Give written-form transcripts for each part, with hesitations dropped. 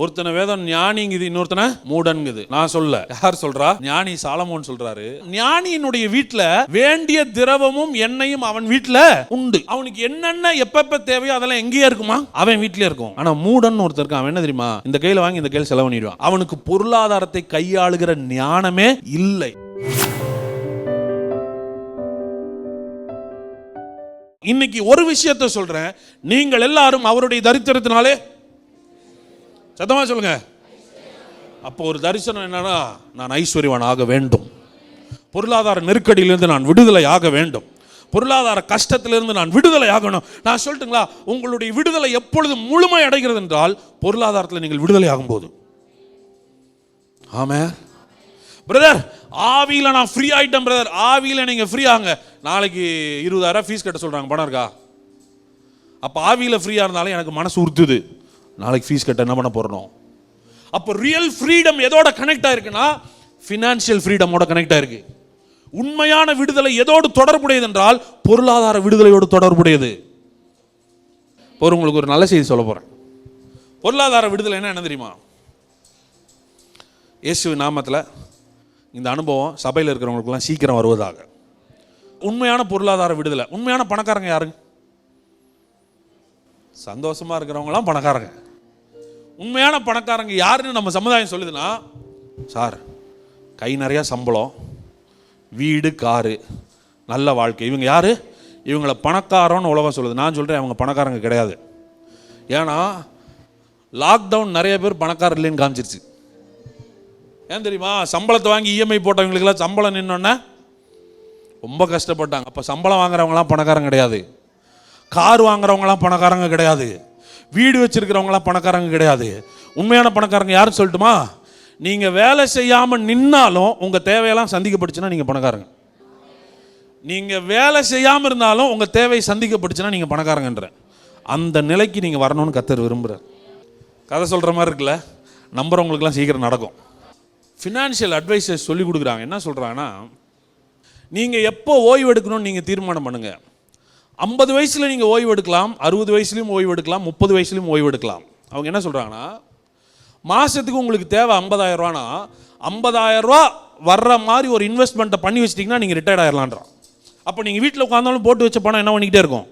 ஒருத்தனை வேதம் ஞானிங்குது, இன்னொருத்தனை மூடன்குது. நான் சொல்ல, யார் சொல்றா? ஞானி சாலமோன் சொல்றாரு, ஞானியினுடைய வீட்டுல வேண்டிய திரவமும் எண்ணெயும் அவன் வீட்டுல உண்டு. அவனுக்கு என்னென்ன எப்பப்ப தேவையோ அதெல்லாம் எங்கேயே இருக்குமா? அவன் வீட்லயே இருக்கும். ஆனா மூடன் ஒருத்தர் இருக்கான். அவன் என்ன தெரியுமா? இந்த கையில வாங்கி இந்த கையில செலவு பண்ணிடுவான். அவனுக்கு பொருளாதாரத்தை கையாளுகிற ஞானமே இல்லை. இன்னைக்கு ஒரு விஷயத்தை சொல்றேன், நீங்கள் எல்லாரும் அவருடைய தரித்திரத்தினாலே, சத்தமா சொல்லுங்க. அப்போ ஒரு தரிசனம் என்னன்னா, நான் ஐஸ்வர்யவான் ஆக வேண்டும், பொருளாதார நெருக்கடியிலிருந்து நான் விடுதலை ஆக வேண்டும், பொருளாதார கஷ்டத்திலிருந்து நான் விடுதலை ஆகணும். நான் சொல்லட்டுங்களா, உங்களுடைய விடுதலை எப்பொழுது முழுமை அடைகிறது என்றால் பொருளாதாரத்தில் நீங்கள் விடுதலை ஆகும் போது. ஆமே பிரதர், ஆவியில நான் ஃப்ரீ ஆயிட்டேன் பிரதர். ஆவியில நீங்க ஃப்ரீ ஆகுங்க. நாளைக்கு 20,000 ஃபீஸ் கட்ட சொல்றாங்க, பணம் இருக்கா? அப்ப ஆவியில ஃப்ரீயா இருந்தாலும் எனக்கு மனசு உறுத்துது, நாளைக்கு ஃபீஸ் கட்ட என்ன பண்ண போறோம்? அப்போ ரியல் ஃப்ரீடம் எதோட கனெக்ட் ஆயிருக்குன்னா, ஃபினான்ஷியல் ஃப்ரீடமோட கனெக்ட் ஆயிருக்கு. உண்மையான விடுதலை எதோடு தொடர்புடையது என்றால் பொருளாதார விடுதலையோடு தொடர்புடையது. இப்போ உங்களுக்கு ஒரு நல்ல செய்தி சொல்ல போறேன். பொருளாதார விடுதலை என்ன தெரியுமா? இயேசு நாமத்தில் இந்த அனுபவம் சபையில் இருக்கிறவங்களுக்குலாம் சீக்கிரம் வருவதாக. உண்மையான பொருளாதார விடுதலை. உண்மையான பணக்காரங்க யாருங்க? சந்தோஷமா இருக்கிறவங்களாம் பணக்காரங்க. உண்மையான பணக்காரங்க யாருன்னு நம்ம சமுதாயம் சொல்லுதுன்னா, சார் கை நிறைய சம்பளம், வீடு, காரு, நல்ல வாழ்க்கை, இவங்க யாரு? இவங்களை பணக்காரன்னு உலகம் சொல்லுது. நான் சொல்றேன், அவங்க பணக்காரங்க கிடையாது. ஏன்னா லாக்டவுன் நிறைய பேர் பணக்காரர் இல்லைன்னு காமிச்சிருச்சு. ஏன் தெரியுமா? சம்பளத்தை வாங்கி இஎம்ஐ போட்டவங்களுக்குலாம் சம்பளம் நின்னோன்னே ரொம்ப கஷ்டப்பட்டாங்க. அப்போ சம்பளம் வாங்குறவங்களாம் பணக்காரங்க கிடையாது, கார் வாங்குறவங்களாம் பணக்காரங்க கிடையாது, வீடு வச்சிருக்கிறவங்களாம் பணக்காரங்க கிடையாது. உண்மையான பணக்காரங்க யாருன்னு சொல்லட்டுமா? நீங்கள் வேலை செய்யாமல் நின்னாலும் உங்கள் தேவையெல்லாம் சந்திக்கப்பட்டுச்சுன்னா நீங்கள் பணக்காரங்க. நீங்கள் வேலை செய்யாமல் இருந்தாலும் உங்கள் தேவை சந்திக்கப்பட்டுச்சுன்னா நீங்கள் பணக்காரங்கன்ற அந்த நிலைக்கு நீங்கள் வரணும்னு கர்த்தர் விரும்புகிறார். கதை சொல்கிற மாதிரி இருக்குல்ல, நம்புறவங்களுக்குலாம் சீக்கிரம் நடக்கும். ஃபினான்ஷியல் அட்வைசர்ஸ் சொல்லி கொடுக்குறாங்க. என்ன சொல்கிறாங்கன்னா, நீங்கள் எப்போ ஓய்வு எடுக்கணும்னு நீங்கள் தீர்மானம் பண்ணுங்கள். 50 வயசில் நீங்கள் ஓய்வு எடுக்கலாம், 60 வயசுலையும் ஓய்வு எடுக்கலாம், 30 வயசுலையும் ஓய்வு எடுக்கலாம். அவங்க என்ன சொல்கிறாங்கன்னா, மாதத்துக்கு உங்களுக்கு தேவை 50,000 ரூபானா 50,000 ரூபா வர்ற மாதிரி ஒரு இன்வெஸ்ட்மெண்ட்டை பண்ணி வச்சிட்டிங்கன்னா நீங்கள் ரிட்டையர்ட் ஆகிடலான்றான். அப்போ நீங்கள் வீட்டில் உட்காந்தாலும் போட்டு வச்ச பணம் என்ன பண்ணிக்கிட்டே இருக்கும்?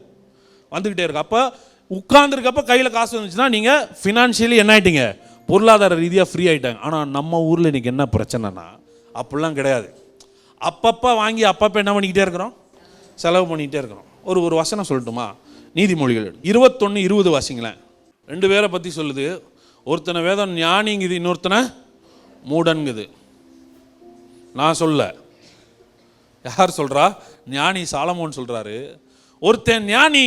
வந்துக்கிட்டே இருக்கும். அப்போ உட்காந்துருக்கப்போ கையில் காசு வந்துச்சுன்னா நீங்கள் ஃபினான்ஷியலி என்ன ஆகிட்டீங்க? பொருளாதார ரீதியாக ஃப்ரீ ஆகிட்டாங்க. ஆனால் நம்ம ஊரில் இன்றைக்கி என்ன பிரச்சனைனா, அப்படிலாம் கிடையாது. அப்பப்போ வாங்கி அப்பப்போ என்ன பண்ணிக்கிட்டே இருக்கிறோம்? செலவு பண்ணிக்கிட்டே இருக்கிறோம். ஒரு வசனம் சொல்லட்டுமா? நீதிமொழிகள் 21:20 வாசிங்களேன். 2 பேரை பற்றி சொல்லுது. ஒருத்தனை வேதம் ஞானிங்குது, இன்னொருத்தனை மூடன்குது. நான் சொல்ல, யார் சொல்கிறா? ஞானி சாலமோன் சொல்கிறாரு, ஒருத்தன் ஞானி,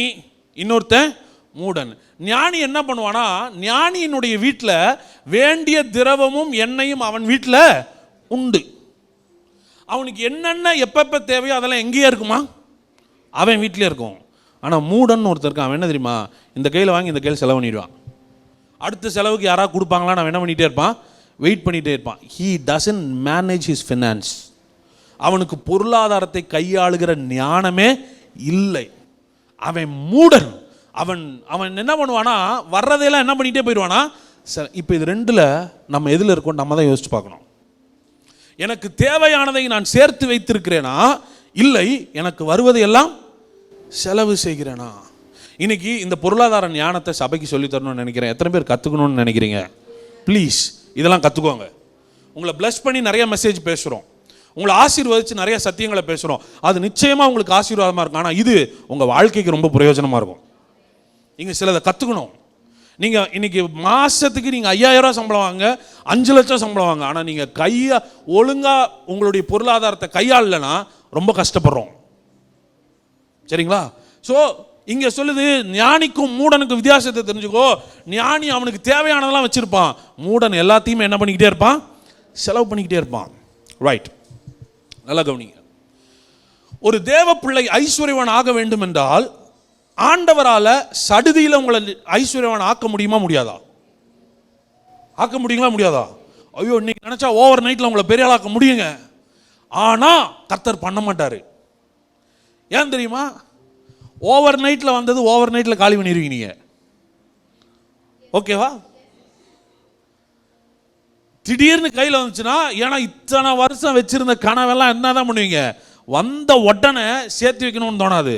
இன்னொருத்தன் மூடன். ஞானி என்ன பண்ணுவானா, ஞானியினுடைய வீட்டில் வேண்டிய திரவமும் எண்ணெயும் அவன் வீட்டில் உண்டு. அவனுக்கு என்னென்ன எப்பப்ப தேவையோ அதெல்லாம் எங்கேயே இருக்குமா? அவன் வீட்டிலே இருக்கும். ஆனால் மூடன் ஒருத்தர் இருக்கான். அவன் என்ன தெரியுமா? இந்த கையில் வாங்கி இந்த கையில் செலவு பண்ணிடுவான். அடுத்த செலவுக்கு யாராவது கொடுப்பாங்களான்னு அவன் என்ன பண்ணிகிட்டே இருப்பான்? வெயிட் பண்ணிகிட்டே இருப்பான். He doesn't manage his finance. அவனுக்கு பொருளாதாரத்தை கையாளுகிற ஞானமே இல்லை. அவன் மூடன். அவன் என்ன பண்ணுவானா, வர்றதையெல்லாம் என்ன பண்ணிகிட்டே போயிடுவானா. இப்போ இது ரெண்டில் நம்ம எதில் இருக்கோம் நம்ம தான் யோசிச்சு பார்க்கணும். எனக்கு தேவையானதை நான் சேர்த்து வைத்திருக்கிறேனா, இல்லை எனக்கு வருவதையெல்லாம் செலவு செய்கிறேனா? இன்னைக்கு இந்த பொருளாதார ஞானத்தை சபைக்கு சொல்லி தரணும்னு நினைக்கிறேன். எத்தனை பேர் கற்றுக்கணும்னு நினைக்கிறீங்க? ப்ளீஸ் இதெல்லாம் கற்றுக்கோங்க. உங்களை பிளஸ் பண்ணி நிறைய மெசேஜ் பேசுகிறோம், உங்களை ஆசீர்வதிச்சு நிறைய சத்தியங்களை பேசுகிறோம். அது நிச்சயமாக உங்களுக்கு ஆசீர்வாதமாக இருக்கும். ஆனால் இது உங்கள் வாழ்க்கைக்கு ரொம்ப பிரயோஜனமாக இருக்கும். நீங்கள் சிலதை கற்றுக்கணும். நீங்கள் இன்னைக்கு மாதத்துக்கு நீங்கள் 5,000 ரூபா சம்பளம் வாங்க, 5 லட்சம் சம்பளம் வாங்க, ஆனால் நீங்கள் ஒழுங்காக உங்களுடைய பொருளாதாரத்தை கையாளலைன்னா ரொம்ப கஷ்டப்படுறோம். சரிங்களா? ஸோ இங்கே சொல்லுது, ஞானிக்கும் மூடனுக்கும் வித்தியாசத்தை தெரிஞ்சுக்கோ. ஞானி அவனுக்கு தேவையானதெல்லாம் வச்சுருப்பான், மூடன் எல்லாத்தையுமே என்ன பண்ணிக்கிட்டே இருப்பான்? செலவு பண்ணிக்கிட்டே இருப்பான். ரைட், நல்லா கவனிங்க. ஒரு தேவ பிள்ளை ஐஸ்வர்யவான் ஆக வேண்டும் என்றால் ஆண்டவரால் சடுதியில் உங்களை ஐஸ்வர்யவான் ஆக்க முடியுமா முடியாதா? ஆக்க முடியுங்களா முடியாதா? ஐயோ, இன்னைக்கு நினச்சா ஓவர் நைட்டில் உங்களை பெரிய ஆளாக்க முடியுங்க. ஆனால் கர்த்தர் பண்ண மாட்டார். ஏன் தெரியுமா? ஓவர் நைட்டில் வந்தது ஓவர் நைட்டில் காலி பண்ணிடுவீங்க நீங்கள். ஓகேவா? திடீர்னு கையில் வந்துச்சுன்னா, ஏன்னா இத்தனை வருஷம் வச்சிருந்த கனவெல்லாம் என்ன தான் பண்ணுவீங்க, வந்த உடனே சேர்த்து வைக்கணும்னு தோணாது.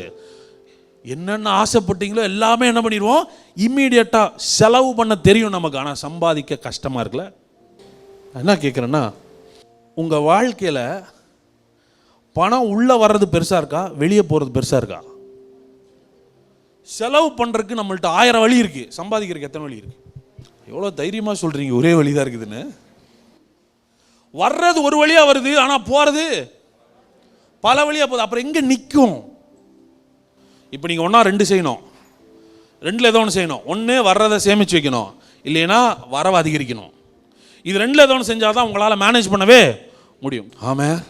என்னென்ன ஆசைப்பட்டீங்களோ எல்லாமே என்ன பண்ணிடுவோம், இம்மீடியட்டாக செலவு பண்ண தெரியும் நமக்கு. ஆனால் சம்பாதிக்க கஷ்டமாக இருக்குல்ல. என்ன கேட்குறேன்னா, உங்கள் வாழ்க்கையில் பணம் உள்ளே வர்றது பெருசாக இருக்கா, வெளியே போகிறது பெருசாக இருக்கா? செலவு பண்ணுறதுக்கு நம்மள்ட்ட 1000 வழி இருக்குது, சம்பாதிக்கிறதுக்கு எத்தனை வழி இருக்குது? எவ்வளோ தைரியமாக சொல்கிறீங்க ஒரே வழி தான் இருக்குதுன்னு. வர்றது ஒரு வழியாக வருது, ஆனால் போகிறது பல வழியாக போகுது. அப்புறம் எங்கே நிற்கும்? இப்போ நீங்கள் ஒன்றா 2 செய்யணும், 2ல் ஏதோ ஒன்று செய்யணும். ஒன்று வர்றதை சேமித்து வைக்கணும், இல்லைன்னா வரவை அதிகரிக்கணும். இது 2ல் ஏதோ ஒன்று செஞ்சால் தான் உங்களால் மேனேஜ் பண்ணவே முடியும். ஆமாம்.